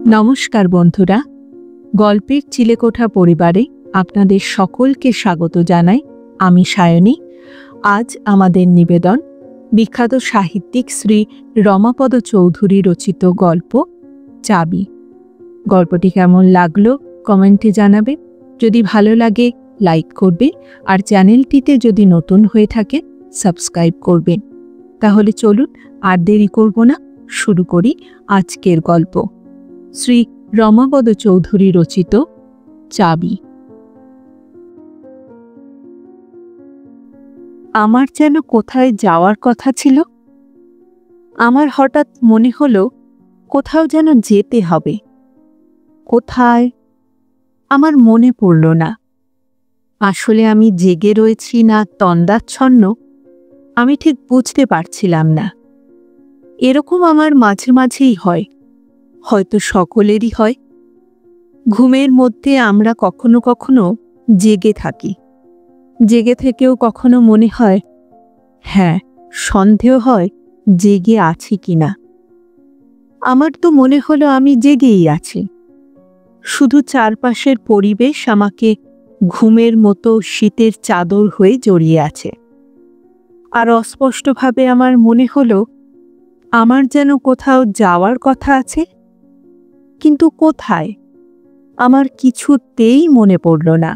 নমস্কার বন্ধুরা, গল্পের চিলেকোঠা পরিবারে আপনাদের সকলকে স্বাগত জানাই। আমি সায়নী। আজ আমাদের নিবেদন বিখ্যাত সাহিত্যিক শ্রী রমাপদ চৌধুরী রচিত গল্প চাবি। গল্পটি কেমন লাগলো কমেন্টে জানাবে। যদি ভালো লাগে লাইক করবে, আর চ্যানেলটিতে যদি নতুন হয়ে থাকে সাবস্ক্রাইব করবেন। তাহলে চলুন আর দেরি করব না, শুরু করি আজকের গল্প। শ্রী রমাপদ চৌধুরী রচিত চাবি। আমার যেন কোথায় যাওয়ার কথা ছিল। আমার হঠাৎ মনে হলো কোথাও যেন যেতে হবে। কোথায় আমার মনে পড়ল না। আসলে আমি জেগে রয়েছি না তন্দ্রাচ্ছন্ন, আমি ঠিক বুঝতে পারছিলাম না। এরকম আমার মাঝে মাঝেই হয়, হয়তো সকলেরই হয়। ঘুমের মধ্যে আমরা কখনো কখনো জেগে থাকি। জেগে থেকেও কখনো মনে হয়, হ্যাঁ, সন্দেহ হয় জেগে আছি কিনা। আমার তো মনে হলো আমি জেগেই আছি, শুধু চারপাশের পরিবেশ আমাকে ঘুমের মতো শীতের চাদর হয়ে জড়িয়ে আছে। আর অস্পষ্টভাবে আমার মনে হলো আমার যেন কোথাও যাওয়ার কথা আছে, কিন্তু কোথায় আমার কিছুতেই মনে পড়ল না।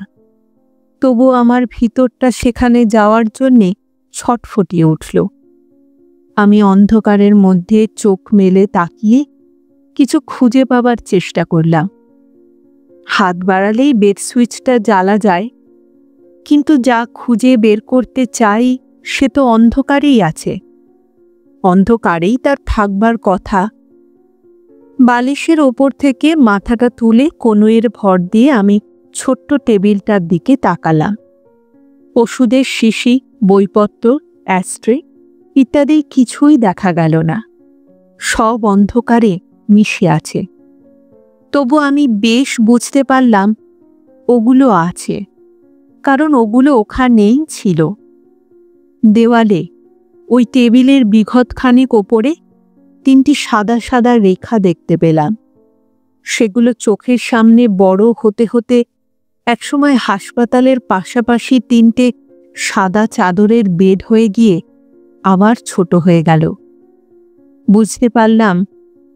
তবু আমার ভিতরটা সেখানে যাওয়ার জন্যে ছটফটিয়ে উঠল। আমি অন্ধকারের মধ্যে চোখ মেলে তাকিয়ে কিছু খুঁজে পাবার চেষ্টা করলাম। হাত বাড়ালেই বেড সুইচটা জ্বালা যায়, কিন্তু যা খুঁজে বের করতে চাই সে তো অন্ধকারেই আছে। অন্ধকারেই তার থাকবার কথা। বালিশের ওপর থেকে মাথাটা তুলে কনুইয়ের ভর দিয়ে আমি ছোট্ট টেবিলটার দিকে তাকালাম। ওষুধের শিশি, বইপত্র, অ্যাস্ট্রে ইত্যাদি কিছুই দেখা গেল না। সব অন্ধকারে মিশে আছে। তবু আমি বেশ বুঝতে পারলাম ওগুলো আছে, কারণ ওগুলো ওখানেই ছিল। দেওয়ালে, ওই টেবিলের বিঘতখানেক ওপরে তিনটি সাদা সাদা রেখা দেখতে পেলাম। সেগুলো চোখের সামনে বড় হতে হতে একসময় হাসপাতালের পাশাপাশি তিনটে সাদা চাদরের বেড হয়ে গিয়ে আবার ছোট হয়ে গেল। বুঝতে পারলাম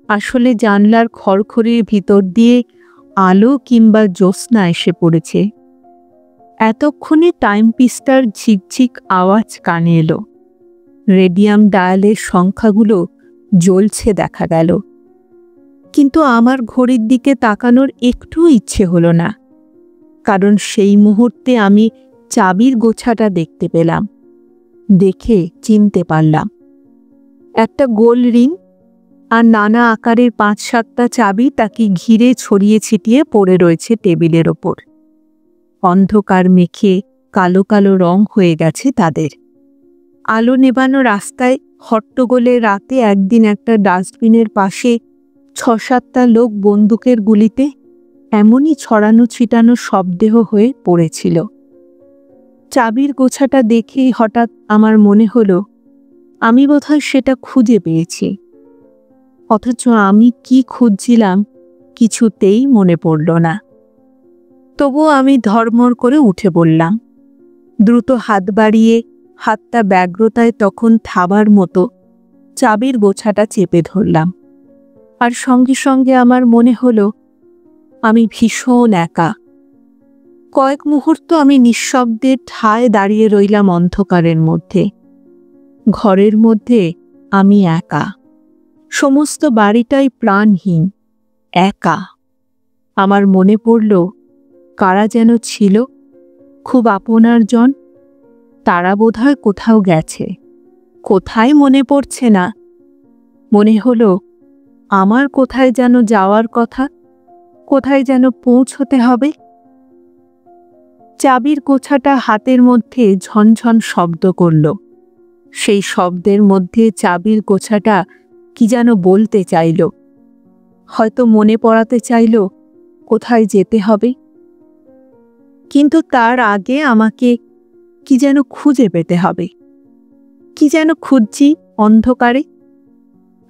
আসলে জানলার খড়খড়ির ভিতর দিয়ে আলো কিংবা জ্যোৎস্না এসে পড়েছে। এতক্ষণে টাইমপিসটার ঝিকঝিক আওয়াজ কানে এলো। রেডিয়াম ডায়ালের সংখ্যাগুলো জ্বলছে দেখা গেল। কিন্তু আমার ঘড়ির দিকে তাকানোর একটু ইচ্ছে হলো না, কারণ সেই মুহূর্তে আমি চাবির গোছাটা দেখতে পেলাম। দেখে চিনতে পারলাম একটা গোল রিং, আর নানা আকারের ৫-৭টা চাবি তাকে ঘিরে ছড়িয়ে ছিটিয়ে পড়ে রয়েছে টেবিলের ওপর। অন্ধকার মেখে কালো কালো রং হয়ে গেছে তাদের। আলো নেবানো রাস্তায় হট্টগোলে রাতে একদিন একটা ডাস্টবিনের পাশে ৬-৭টা লোক বন্দুকের গুলিতে এমনই ছড়ানো ছিটানো শবদেহ হয়ে পড়েছিল। চাবির গোছাটা দেখেই হঠাৎ আমার মনে হলো আমি বোধহয় সেটা খুঁজে পেয়েছি। অথচ আমি কি খুঁজছিলাম কিছুতেই মনে পড়ল না। তবুও আমি ধড়মড় করে উঠে পড়লাম। দ্রুত হাত বাড়িয়ে হাতটা ব্যগ্রতায় তখন থাবার মতো চাবির গোছাটা চেপে ধরলাম। আর সঙ্গে সঙ্গে আমার মনে হলো আমি ভীষণ একা। কয়েক মুহূর্ত আমি নিঃশব্দে ঠায় দাঁড়িয়ে রইলাম অন্ধকারের মধ্যে। ঘরের মধ্যে আমি একা। সমস্ত বাড়িটাই প্রাণহীন, একা। আমার মনে পড়ল কারা যেন ছিল, খুব আপনার জন। তারা বোধহয় কোথাও গেছে। কোথায় মনে পড়ছে না। মনে হলো আমার কোথায় যেন যাওয়ার কথা, কোথায় যেন পৌঁছতে হবে। চাবির গোছাটা হাতের মধ্যে ঝনঝন শব্দ করল। সেই শব্দের মধ্যে চাবির গোছাটা কি যেন বলতে চাইল। হয়তো মনে পড়াতে চাইল কোথায় যেতে হবে। কিন্তু তার আগে আমাকে কি যেন খুঁজে পেতে হবে। কি যেন খুঁজছি অন্ধকারে,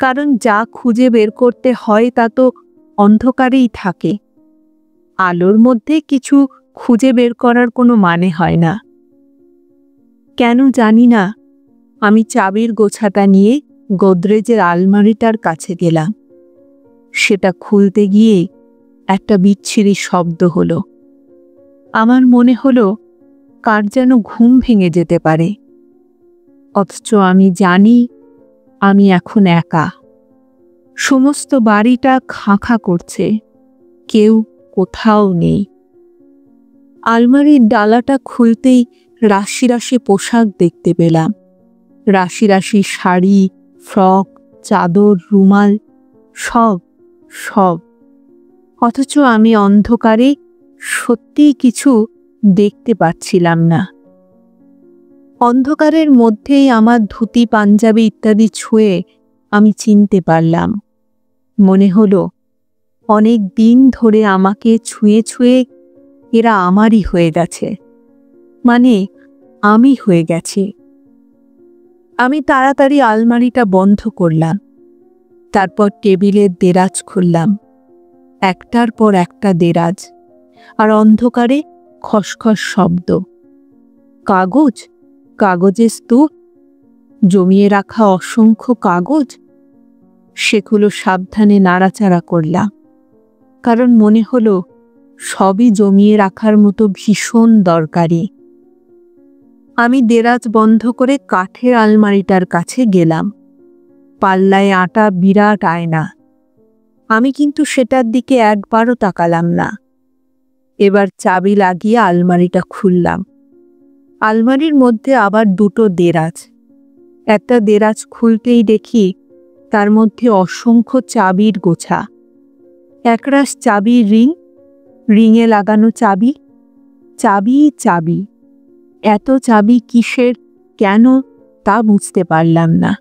কারণ যা খুঁজে বের করতে হয় তা তো অন্ধকারেই থাকে। আলোর মধ্যে কিছু খুঁজে বের করার কোনো মানে হয় না। কেন জানি না, আমি চাবির গোছাটা নিয়ে গোদরেজের আলমারিটার কাছে গেলাম। সেটা খুলতে গিয়ে একটা বিচ্ছিরি শব্দ হলো। আমার মনে হলো কার যেন ঘুম ভেঙে যেতে পারে। অথচ আমি জানি আমি এখন একা। সমস্ত বাড়িটা খাঁ খাঁ করছে, কেউ কোথাও নেই। আলমারির ডালাটা খুলতেই রাশি রাশি পোশাক দেখতে পেলাম। রাশি রাশি শাড়ি, ফ্রক, চাদর, রুমাল, সব সব। অথচ আমি অন্ধকারে সত্যিই কিছু দেখতে পাচ্ছিলাম না। অন্ধকারের মধ্যেই আমার ধুতি, পাঞ্জাবি ইত্যাদি ছুঁয়ে আমি চিনতে পারলাম। মনে হলো অনেক দিন ধরে আমাকে ছুঁয়ে ছুঁয়ে এরা আমারই হয়ে গেছে, মানে আমি হয়ে গেছি। আমি তাড়াতাড়ি আলমারিটা বন্ধ করলাম। তারপর টেবিলের দেরাজ খুললাম। একটার পর একটা দেরাজ, আর অন্ধকারে খসখস শব্দ। কাগজ, কাগজের স্তূপ, জমিয়ে রাখা অসংখ্য কাগজ। সেগুলো সাবধানে নাড়াচাড়া করলাম, কারণ মনে হলো সবই জমিয়ে রাখার মতো ভীষণ দরকারি। আমি দেরাজ বন্ধ করে কাঠের আলমারিটার কাছে গেলাম। পাল্লায় আটা বিরাট আয়না। আমি কিন্তু সেটার দিকে একবারও তাকালাম না। এবার চাবি লাগিয়ে আলমারিটা খুললাম। আলমারির মধ্যে আবার দুটো দেরাজ। একটা দেরাজ খুলতেই দেখি তার মধ্যে অসংখ্য চাবির গোছা। একরাশ চাবির রিং, রিংয়ে লাগানো চাবি, চাবি চাবি। এত চাবি কিসের, কেন, তা বুঝতে পারলাম না।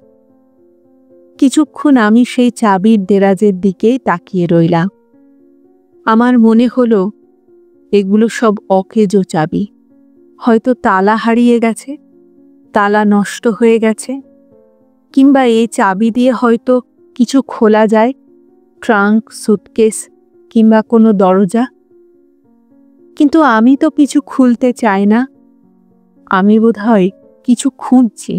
কিছুক্ষণ আমি সেই চাবির দেরাজের দিকে তাকিয়ে রইলাম। আমার মনে হলো এগুলো সব অকেজো চাবি। হয়তো তালা হারিয়ে গেছে, তালা নষ্ট হয়ে গেছে, কিংবা এই চাবি দিয়ে হয়তো কিছু খোলা যায়, ট্রাঙ্ক, সুটকেস কিংবা কোনো দরজা। কিন্তু আমি তো কিছু খুলতে চাই না। আমি বোধহয় কিছু খুঁজছি।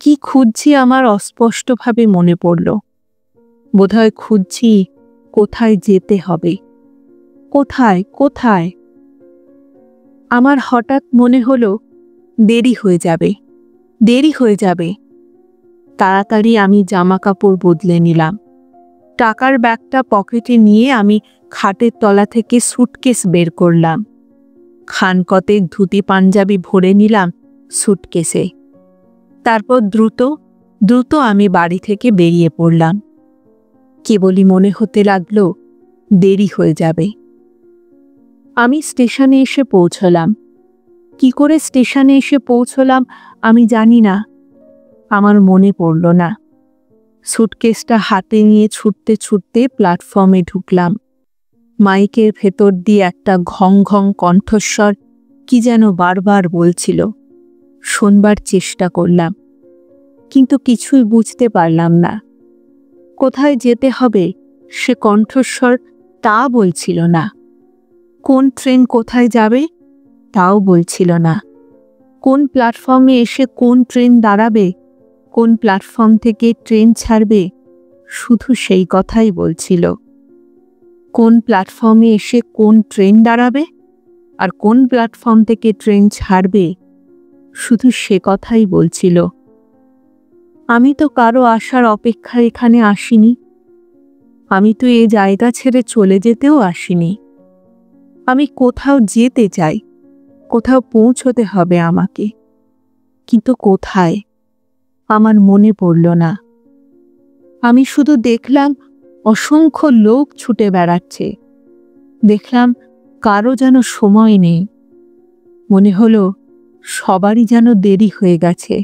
কি খুঁজছি আমার অস্পষ্টভাবে মনে পড়ল। বোধহয় খুঁজছি কোথায় যেতে হবে। কোথায় কোথায়? আমার হঠাৎ মনে হলো দেরি হয়ে যাবে, দেরি হয়ে যাবে। তাড়াতাড়ি আমি জামা কাপড় বদলে নিলাম। টাকার ব্যাগটা পকেটে নিয়ে আমি খাটের তলা থেকে সুটকেস বের করলাম। খানকতেক ধুতি পাঞ্জাবি ভরে নিলাম সুটকেসে। তারপর দ্রুত দ্রুত আমি বাড়ি থেকে বেরিয়ে পড়লাম। কেবলই মনে হতে লাগলো দেরি হয়ে যাবে। আমি স্টেশনে এসে পৌঁছলাম। কি করে স্টেশনে এসে পৌঁছলাম আমি জানি না, আমার মনে পড়ল না। সুটকেসটা হাতে নিয়ে ছুটতে ছুটতে প্ল্যাটফর্মে ঢুকলাম। মাইকের ভেতর দিয়ে একটা ঘং ঘং কণ্ঠস্বর কি যেন বারবার বলছিল। শোনবার চেষ্টা করলাম, কিন্তু কিছুই বুঝতে পারলাম না। কোথায় যেতে হবে সে কণ্ঠস্বর তা বলছিল না। কোন ট্রেন কোথায় যাবে তাও বলছিল না। কোন প্ল্যাটফর্মে এসে কোন ট্রেন দাঁড়াবে, কোন প্ল্যাটফর্ম থেকে ট্রেন ছাড়বে, শুধু সেই কথাই বলছিল। কোন প্ল্যাটফর্মে এসে কোন ট্রেন দাঁড়াবে আর কোন প্ল্যাটফর্ম থেকে ট্রেন ছাড়বে, শুধু সে কথাই বলছিল। আমি তো কারো আসার অপেক্ষা এখানে আসিনি। আমি তো এ জায়গা ছেড়ে চলে যেতেও আসিনি। আমি কোথাও যেতে চাই, কোথাও পৌঁছতে হবে আমাকে, কিন্তু কোথায় আমার মনে পড়ল না। আমি শুধু দেখলাম অসংখ্য লোক ছুটে বেড়াচ্ছে। দেখলাম কারো যেন সময় নেই। মনে হলো সবারই যেন দেরি হয়ে গেছে।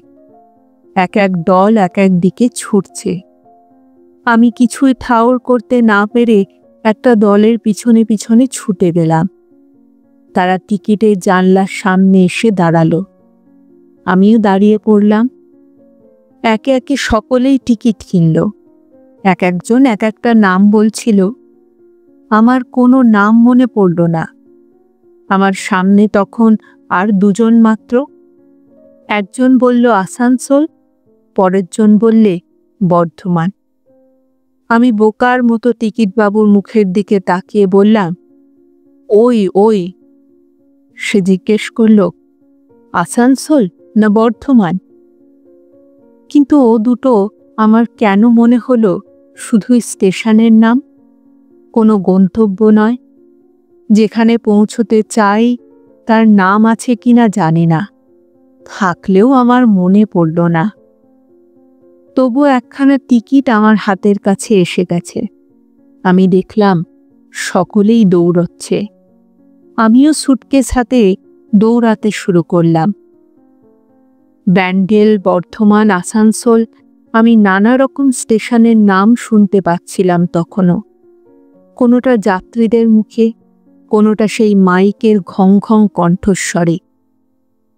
এক এক দল এক এক দিকে ছুটছে। আমি কিছুই ঠাউর করতে না পেরে একটা দলের পিছনে পিছনে ছুটে গেলাম। তারা টিকিটের জানলার সামনে এসে দাঁড়ালো। আমিও দাঁড়িয়ে পড়লাম। একে একে সকলেই টিকিট কিনল। এক একজন এক একটা নাম বলছিল। আমার কোনো নাম মনে পড়ল না। আমার সামনে তখন আর দুজন মাত্র। একজন বলল আসানসোল, পরের জন বললে বর্ধমান। আমি বোকার মতো টিকিটবাবুর মুখের দিকে তাকিয়ে বললাম, ওই ওই। সে জিজ্ঞেস করল, আসানসোল না বর্ধমান? কিন্তু ও দুটো আমার কেন মনে হলো শুধুই স্টেশনের নাম, কোনো গন্তব্য নয়। যেখানে পৌঁছতে চাই তার নাম আছে কিনা জানি না, থাকলেও আমার মনে পড়ল না। তবু একখানা টিকিট আমার হাতের কাছে এসে গেছে। আমি দেখলাম সকলেই দৌড়চ্ছে। আমিও সুটকেস হাতে দৌড়াতে শুরু করলাম। ব্যান্ডেল, বর্ধমান, আসানসোল, আমি নানা রকম স্টেশনের নাম শুনতে পাচ্ছিলাম তখনও। কোনোটা যাত্রীদের মুখে, কোনোটা সেই মাইকের ঘং ঘং কণ্ঠস্বরে।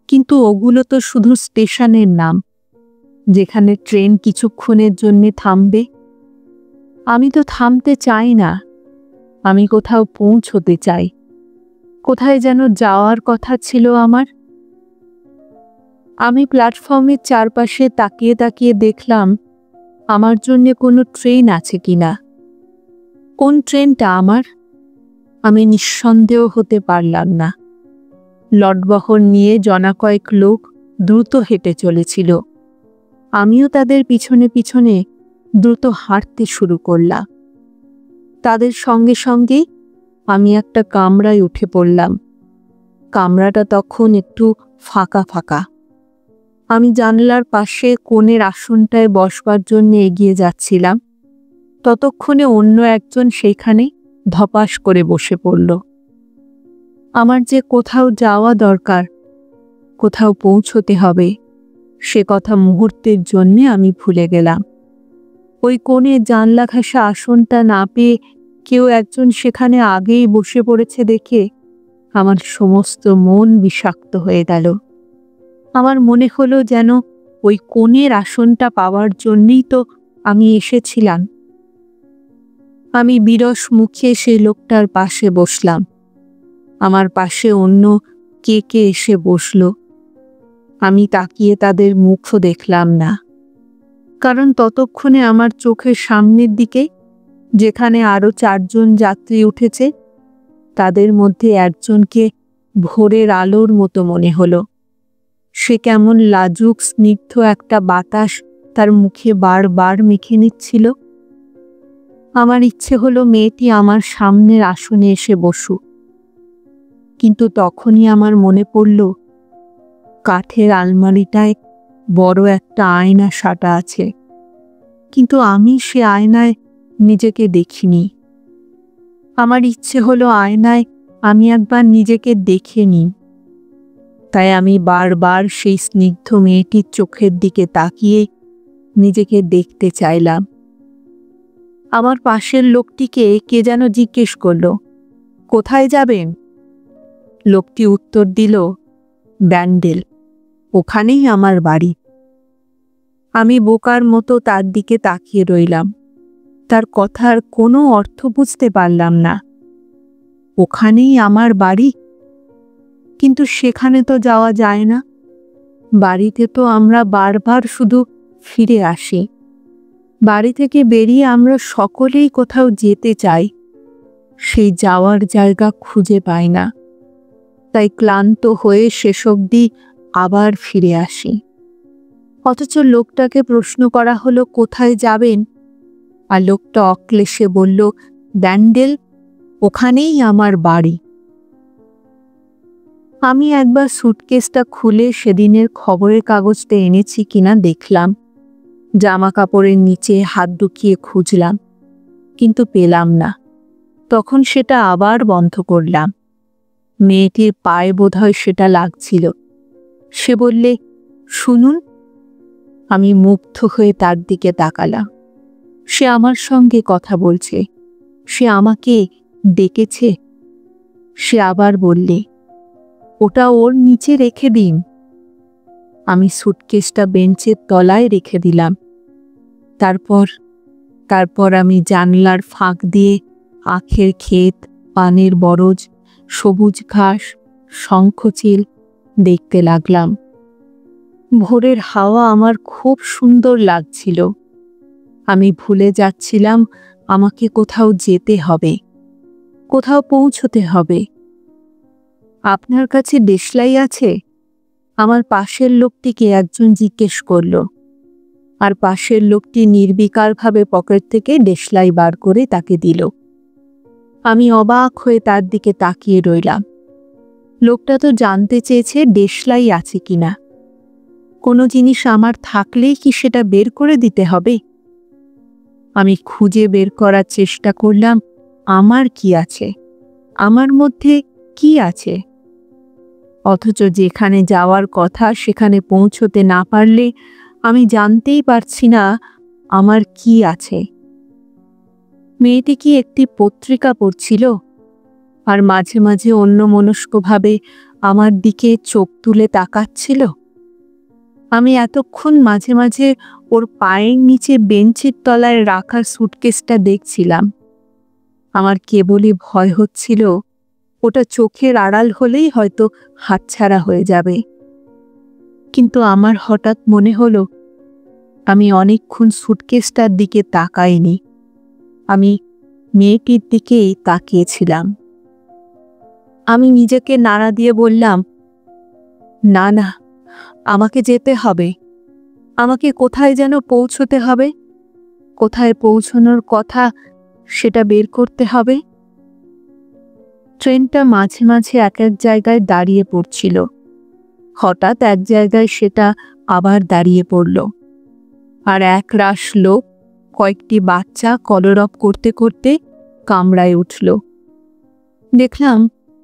কিন্তু ওগুলো তো শুধু স্টেশনের নাম, যেখানে ট্রেন কিছুক্ষণের জন্যে থামবে। আমি তো থামতে চাই না, আমি কোথাও পৌঁছতে চাই। কোথায় যেন যাওয়ার কথা ছিল আমার। আমি প্ল্যাটফর্মের চারপাশে তাকিয়ে তাকিয়ে দেখলাম আমার জন্যে কোনো ট্রেন আছে কিনা। কোন ট্রেনটা আমার? আমি নিঃসন্দেহ হতে পারলাম না। লটবহর নিয়ে জনা কয়েক লোক দ্রুত হেঁটে চলেছিল। আমিও তাদের পিছনে পিছনে দ্রুত হাঁটতে শুরু করলাম। তাদের সঙ্গে সঙ্গে আমি একটা কামরায় উঠে পড়লাম। কামরাটা তখন একটু ফাঁকা ফাঁকা। আমি জানলার পাশে কোণের আসনটায় বসবার জন্য এগিয়ে যাচ্ছিলাম, ততক্ষণে অন্য একজন সেইখানে ধপাস করে বসে পড়ল। আমার যে কোথাও যাওয়া দরকার, কোথাও পৌঁছতে হবে, সে কথা মুহূর্তের জন্যে আমি ভুলে গেলাম। ওই কোণে জানলা ঘেঁষা আসনটা না পেয়ে কেউ একজন সেখানে আগেই বসে পড়েছে দেখে আমার সমস্ত মন বিষাক্ত হয়ে গেল। আমার মনে হলো যেন ওই কোণের আসনটা পাওয়ার জন্যই তো আমি এসেছিলাম। আমি বিরস মুখে সেই লোকটার পাশে বসলাম। আমার পাশে অন্য কে কে এসে বসল। আমি তাকিয়ে তাদের মুখও দেখলাম না, কারণ ততক্ষণে আমার চোখের সামনের দিকে, যেখানে আরো 4 জন যাত্রী উঠেছে, তাদের মধ্যে একজনকে ভোরের আলোর মতো মনে হলো। সে কেমন লাজুক স্নিগ্ধ একটা বাতাস তার মুখে বারবার মেখে নিচ্ছিল। আমার ইচ্ছে হলো মেয়েটি আমার সামনের আসনে এসে বসুক, কিন্তু তখনই আমার মনে পড়ল কাঠের আলমারিটায় বড় একটা আয়না সাঁটা আছে, কিন্তু আমি সে আয়নায় নিজেকে দেখিনি। আমার ইচ্ছে হলো আয়নায় আমি একবার নিজেকে দেখে নিই। তাই আমি বারবার সেই স্নিগ্ধ মেয়েটির চোখের দিকে তাকিয়ে নিজেকে দেখতে চাইলাম। আমার পাশের লোকটিকে কে যেন জিজ্ঞেস করল, কোথায় যাবেন? লোকটি উত্তর দিল, ব্যান্ডেল, ওখানেই আমার বাড়ি। আমি বোকার মতো তার দিকে তাকিয়ে রইলাম। তার কথার কোনো অর্থ বুঝতে পারলাম না। ওখানেই আমার বাড়ি, কিন্তু সেখানে তো যাওয়া যায় না। বাড়িতে তো আমরা বারবার শুধু ফিরে আসি। বাড়ি থেকে বেরিয়ে আমরা সকলেই কোথাও যেতে চাই, সেই যাওয়ার জায়গা খুঁজে পাই না। তাই ক্লান্ত হয়ে শেষ অবধি আবার ফিরে আসি। অথচ লোকটাকে প্রশ্ন করা হলো কোথায় যাবেন, আর লোকটা অক্লেশে বলল, ব্যান্ডেল, ওখানেই আমার বাড়ি। আমি একবার সুটকেসটা খুলে সেদিনের খবরের কাগজটা এনেছি কিনা দেখলাম। জামা কাপড়ের নিচে হাত ঢুকিয়ে খুঁজলাম, কিন্তু পেলাম না। তখন সেটা আবার বন্ধ করলাম। মেয়েটির পায়ে বোধহয় সেটা লাগছিল। সে বললে, শুনুন। আমি মুগ্ধ হয়ে তার দিকে তাকালাম। সে আমার সঙ্গে কথা বলছে, সে আমাকে ডেকেছে। সে আবার বললে, ওটা ওর নিচে রেখে দিন। আমি সুটকেসটা বেঞ্চের তলায় রেখে দিলাম। তারপর আমি জানলার ফাঁক দিয়ে আখের ক্ষেত, পানের বরজ, সবুজ ঘাস, শঙ্খচিল দেখতে লাগলাম। ভোরের হাওয়া আমার খুব সুন্দর লাগছিল। আমি ভুলে যাচ্ছিলাম আমাকে কোথাও যেতে হবে, কোথাও পৌঁছতে হবে। আপনার কাছে দেশলাই আছে? আমার পাশের লোকটিকে একজন জিজ্ঞেস করল, আর পাশের লোকটি নির্বিকারভাবে পকেট থেকে দেশলাই বার করে তাকে দিল। আমি অবাক হয়ে তার দিকে তাকিয়ে রইলাম। লোকটা তো জানতে চেয়েছে দেশলাই আছে কিনা। কোনো জিনিস আমার থাকলেই কি সেটা বের করে দিতে হবে? আমি খুঁজে বের করার চেষ্টা করলাম আমার কি আছে, আমার মধ্যে কি আছে। অথচ যেখানে যাওয়ার কথা সেখানে পৌঁছতে না পারলে আমি জানতেই পারছি না আমার কি আছে। মেয়েটি কি একটি পত্রিকা পড়ছিল, আর মাঝে মাঝে অন্যমনস্কভাবে আমার দিকে চোখ তুলে তাকাচ্ছিল। আমি এতক্ষণ মাঝে মাঝে ওর পায়ের নিচে বেঞ্চের তলায় রাখার সুটকেসটা দেখছিলাম। আমার কেবলই ভয় হচ্ছিল ওটা চোখের আড়াল হলেই হয়তো হাতছাড়া হয়ে যাবে। কিন্তু আমার হঠাৎ মনে হলো আমি অনেকক্ষণ সুটকেসটার দিকে তাকাইনি, আমি মেয়েটির দিকেই তাকিয়েছিলাম। আমি নিজেকে নাড়া দিয়ে বললাম, না না, আমাকে যেতে হবে। আমাকে কোথায় যেন পৌঁছতে হবে, কোথায় পৌঁছানোর কথা সেটা বের করতে হবে। ট্রেনটা মাঝে মাঝে এক এক জায়গায় দাঁড়িয়ে পড়ছিল। হঠাৎ এক জায়গায় সেটা আবার দাঁড়িয়ে পড়ল, আর এক রাশ লোক, কয়েকটি বাচ্চা কলরব করতে করতে কামরায় উঠল। দেখলাম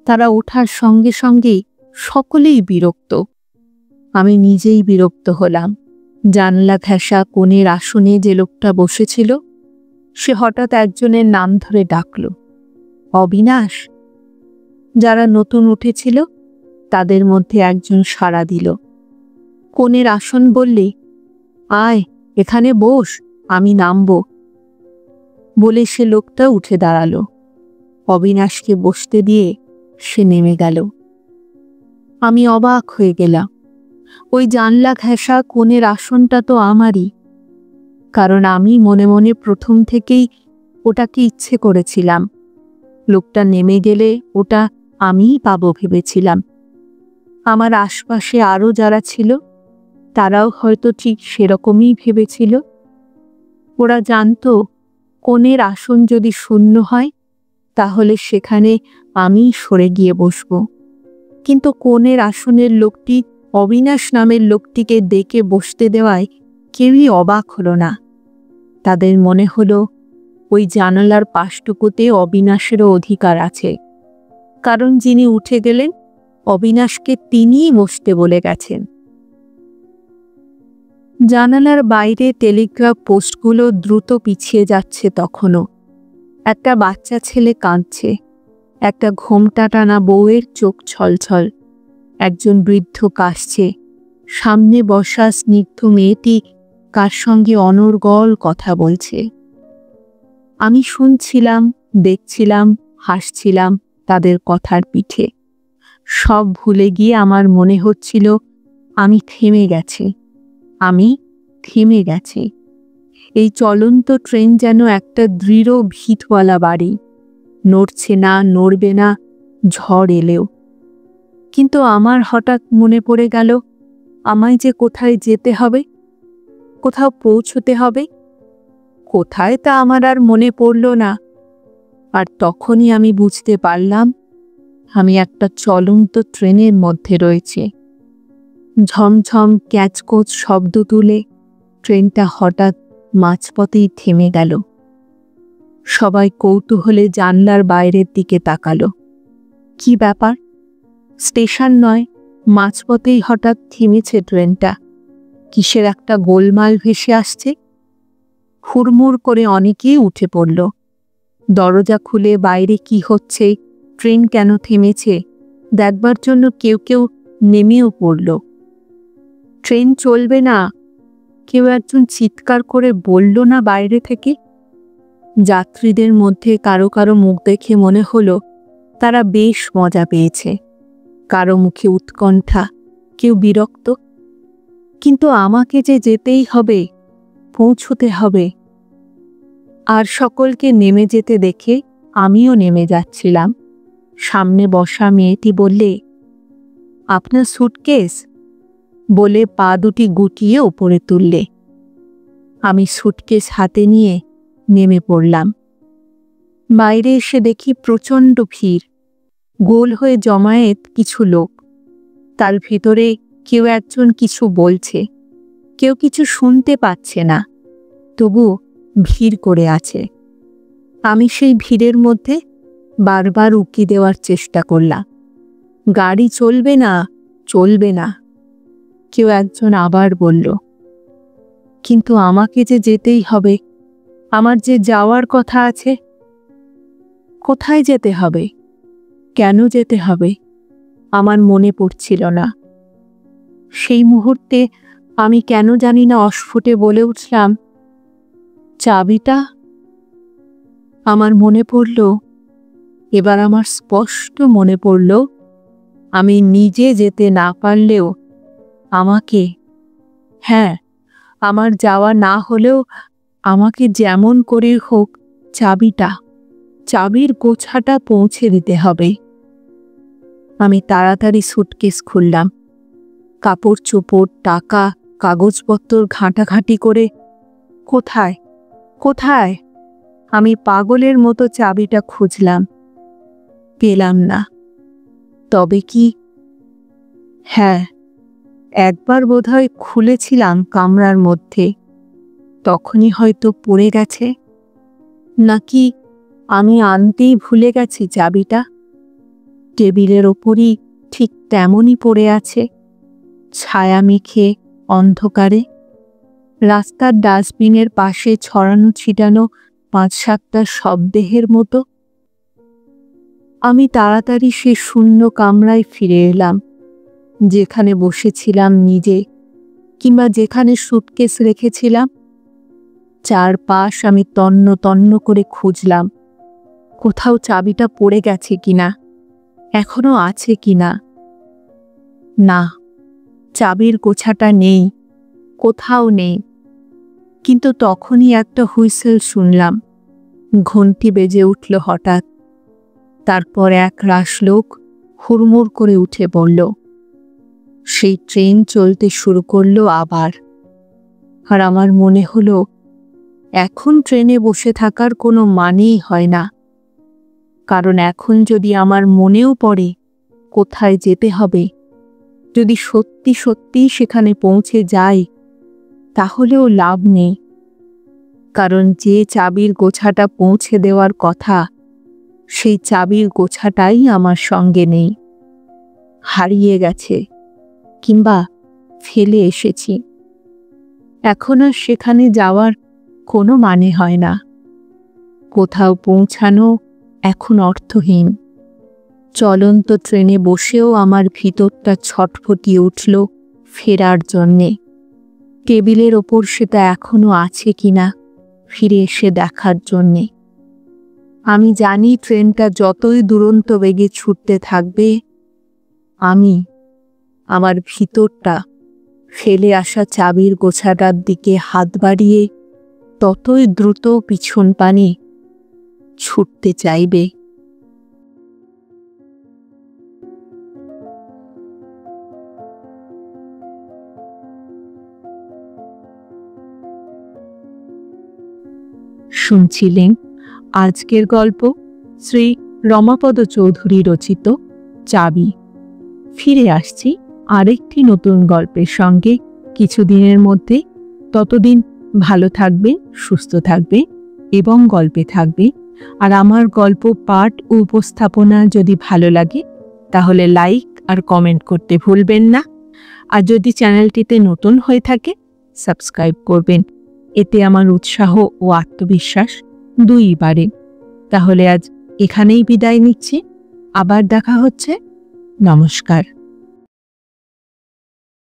তারা ওঠার সঙ্গে সঙ্গেই সকলেই বিরক্ত। আমি নিজেই বিরক্ত হলাম। জানলা ঘেঁষা কোণের আসনে যে লোকটা বসেছিল সে হঠাৎ একজনের নাম ধরে ডাকল, অবিনাশ। যারা নতুন উঠেছিল তাদের মধ্যে একজন সাড়া দিল। কোণের আসন বললে, আয় এখানে বস, আমি নামব। বলে সে লোকটা উঠে দাঁড়ালো। অবিনাশকে বসতে দিয়ে সে নেমে গেল। আমি অবাক হয়ে গেলাম। ওই জানলা ঘেঁষা কোণের আসনটা তো আমারই, কারণ আমি মনে মনে প্রথম থেকেই ওটাকে ইচ্ছে করেছিলাম। লোকটা নেমে গেলে ওটা আমিই পাবো ভেবেছিলাম। আমার আশপাশে আরও যারা ছিল তারাও হয়তো ঠিক সেরকমই ভেবেছিল। ওরা জানতো কোণের আসন যদি শূন্য হয় তাহলে সেখানে আমি সরে গিয়ে বসব। কিন্তু কোণের আসনের লোকটি অবিনাশ নামের লোকটিকে ডেকে বসতে দেওয়ায় কেউই অবাক হলো না। তাদের মনে হলো ওই জানালার পাশটুকুতে অবিনাশেরও অধিকার আছে, কারণ যিনি উঠে গেলেন অবিনাশকে তিনিই বসতে বলে গেছেন। জানালার বাইরে টেলিগ্রাফ পোস্টগুলো দ্রুত পিছিয়ে যাচ্ছে তখনও। একটা বাচ্চা ছেলে কাঁদছে, একটা ঘোমটা টানা বউয়ের চোখ ছলছল, একজন বৃদ্ধ কাশছে, সামনে বসা স্নিগ্ধ মেয়েটি কার সঙ্গে অনর্গল কথা বলছে। আমি শুনছিলাম, দেখছিলাম, হাসছিলাম তাদের কথার পিঠে। সব ভুলে গিয়ে আমার মনে হচ্ছিল আমি থেমে গেছি, আমি থেমে গেছি। এই চলন্ত ট্রেন যেন একটা দৃঢ় ভিতওয়ালা বাড়ি, নড়ছে না, নড়বে না ঝড় এলেও। কিন্তু আমার হঠাৎ মনে পড়ে গেল আমায় যে কোথায় যেতে হবে, কোথাও পৌঁছতে হবে। কোথায় তা আমার আর মনে পড়ল না। আর তখনই আমি বুঝতে পারলাম আমি একটা চলন্ত ট্রেনের মধ্যে রয়েছে। ঝমঝম ক্যাচকোচ শব্দ তুলে ট্রেনটা হঠাৎ মাঝপথেই থেমে গেল। সবাই কৌতূহলে জানলার বাইরের দিকে তাকালো। কি ব্যাপার? স্টেশন নয়, মাঝপথেই হঠাৎ থেমেছে ট্রেনটা। কিসের একটা গোলমাল ভেসে আসছে। হুড়মুড় করে অনেকেই উঠে পড়ল। দরজা খুলে বাইরে কি হচ্ছে, ট্রেন কেন থেমেছে দেখবার জন্য কেউ কেউ নেমেও পড়ল। ট্রেন চলবে না, কেউ একজন চিৎকার করে বলল না বাইরে থেকে। যাত্রীদের মধ্যে কারো কারো মুখ দেখে মনে হলো তারা বেশ মজা পেয়েছে, কারো মুখে উৎকণ্ঠা, কেউ বিরক্ত। কিন্তু আমাকে যে যেতেই হবে, পৌঁছতে হবে। আর সকলকে নেমে যেতে দেখে আমিও নেমে যাচ্ছিলাম। সামনে বসা মেয়েটি বললে, আপনার সুটকেস, বলে পা দুটি গুটিয়ে ওপরে তুললে। আমি সুটকেস হাতে নিয়ে নেমে পড়লাম। বাইরে এসে দেখি প্রচণ্ড ভিড়, গোল হয়ে জমায়েত কিছু লোক। তার ভিতরে কেউ একজন কিছু বলছে, কেউ কিছু শুনতে পাচ্ছে না, তবু ভিড় করে আছে। আমি সেই ভিড়ের মধ্যে বারবার উকি দেওয়ার চেষ্টা করলাম, গাড়ি চলবে না, চলবে না। কেউ একজন আবার বলল, কিন্তু আমাকে যে যেতেই হবে, আমার যে যাওয়ার কথা আছে। কোথায় যেতে হবে, কেন যেতে হবে, আমার মনে পড়ছিল না। সেই মুহূর্তে আমি কেন জানি না অস্ফুটে বলে উঠলাম, চাবিটা। আমার মনে পড়ল, এবার আমার স্পষ্ট মনে পড়ল, আমি নিজে যেতে না পারলেও আমাকে, হ্যাঁ, আমার যাওয়া না হলেও আমাকে যেমন করে হোক চাবির গোছাটা পৌঁছে দিতে হবে। আমি তাড়াতাড়ি সুটকেস খুললাম, কাপড় চোপড়, টাকা, কাগজপত্র ঘাঁটাঘাঁটি করে কোথায় কোথায় আমি পাগলের মতো চাবিটা খুঁজলাম, পেলাম না। তবে কি, হ্যাঁ, একবার বোধহয় খুলেছিলাম কামরার মধ্যে, তখনই হয়তো পড়ে গেছে। নাকি আমি আনতেই ভুলে গেছি চাবিটা, টেবিলের ওপরই ঠিক তেমনই পড়ে আছে, ছায়া মেখে অন্ধকারে। রাস্তার ডাস্টবিনের পাশে ছড়ানো ছিটানো ৫-৭টা শবদেহের মতো। আমি তাড়াতাড়ি সে শূন্য কামরায় ফিরে এলাম, যেখানে বসেছিলাম নিজে, কিংবা যেখানে সুটকেস রেখেছিলাম। চারপাশ আমি তন্ন তন্ন করে খুঁজলাম, কোথাও চাবিটা পড়ে গেছে কিনা, এখনো আছে কিনা। না, চাবির গোছাটা নেই, কোথাও নেই। কিন্তু তখনই একটা হুইসেল শুনলাম, ঘণ্টি বেজে উঠল হঠাৎ। তারপর এক রাশ লোক হুড়মুড় করে উঠে পড়ল। সেই ট্রেন চলতে শুরু করলো আবার। আর আমার মনে হলো, এখন ট্রেনে বসে থাকার কোনো মানেই হয় না, কারণ এখন যদি আমার মনেও পড়ে কোথায় যেতে হবে, যদি সত্যি সত্যি সেখানে পৌঁছে যাই, তাহলেও লাভ নেই। কারণ যে চাবির গোছাটা পৌঁছে দেওয়ার কথা, সেই চাবির গোছাটাই আমার সঙ্গে নেই, হারিয়ে গেছে, কিংবা ফেলে এসেছি। এখন আর সেখানে যাওয়ার কোনো মানে হয় না। কোথাও পৌঁছানো এখন অর্থহীন। চলন্ত ট্রেনে বসেও আমার ভিতরটা ছটফটিয়ে উঠল ফেরার জন্যে। টেবিলের ওপর সেটা এখনো আছে কিনা ফিরে এসে দেখার জন্যে। আমি জানি ট্রেনটা যতই দুরন্ত বেগে ছুটতে থাকবে, আমি আমার ভিতরটা ফেলে আসা চাবির গোছাটার দিকে হাত বাড়িয়ে ততই দ্রুত পিছন পানে ছুটতে চাইবে। শুনছিলেন আজকের গল্প শ্রী রমাপদ চৌধুরী রচিত চাবি। ফিরে আসছি আরেকটি নতুন গল্পের সঙ্গে কিছুদিনের মধ্যে। ততদিন ভালো থাকবে, সুস্থ থাকবে এবং গল্পে থাকবে। আর আমার গল্প পাঠ ও উপস্থাপনা যদি ভালো লাগে তাহলে লাইক আর কমেন্ট করতে ভুলবেন না। আর যদি চ্যানেলটিতে নতুন হয়ে থাকে সাবস্ক্রাইব করবেন, এতে আমার উৎসাহ ও আত্মবিশ্বাস দুই বাড়ে। তাহলে আজ এখানেই বিদায় নিচ্ছি, আবার দেখা হচ্ছে। নমস্কার।